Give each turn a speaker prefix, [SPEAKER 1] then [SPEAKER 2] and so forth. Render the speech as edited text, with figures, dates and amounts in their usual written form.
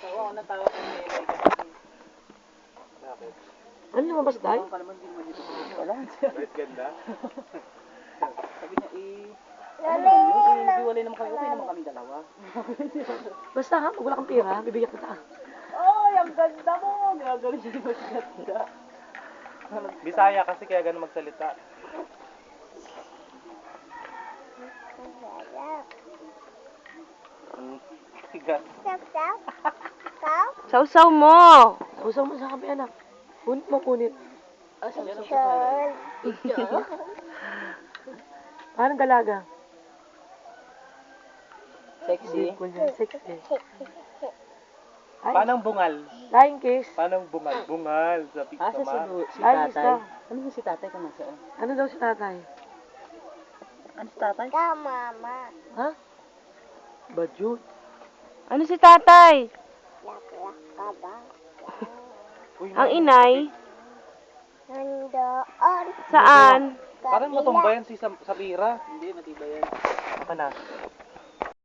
[SPEAKER 1] Oo, ako natawa ko may like kasi.
[SPEAKER 2] Bakit?
[SPEAKER 3] Ano lumabas tayo?
[SPEAKER 1] Ang kalaman din naman dito. Wala.
[SPEAKER 2] Kahit ganda?
[SPEAKER 1] Sabi niya, ano naman yun? Hiwalay naman kami. Okay naman kami dalawa.
[SPEAKER 3] Basta ha, pag wala kang pera, bibigyan kita.
[SPEAKER 1] Oy, ang ganda mo! Gagawin siya mas ganda.
[SPEAKER 2] Bisaya kasi kaya ganun magsalita. Tigas.
[SPEAKER 3] Sausaw mo! Sausaw mo sa kape, anak. Kunit mo, kunit. Parang dalaga.
[SPEAKER 1] Sexy.
[SPEAKER 3] Sexy. Ay,
[SPEAKER 2] Paano bungal?
[SPEAKER 3] flying kiss.
[SPEAKER 2] Paano bungal? Bungal sa
[SPEAKER 1] Asa si,
[SPEAKER 2] mar.
[SPEAKER 1] si
[SPEAKER 3] Flying kiss
[SPEAKER 1] tatay?
[SPEAKER 3] daw.
[SPEAKER 1] Ano yung si tatay ka nasaan?
[SPEAKER 3] Ano daw si tatay?
[SPEAKER 1] Ano si tatay?
[SPEAKER 3] Ha? Bajut.
[SPEAKER 4] Ano si tatay?
[SPEAKER 2] Uy,
[SPEAKER 4] Ang inay?
[SPEAKER 5] Nandoon.
[SPEAKER 4] Saan?
[SPEAKER 2] Parang matumba yan si Sapira.
[SPEAKER 1] Hindi, matibay yan.
[SPEAKER 2] Baka na.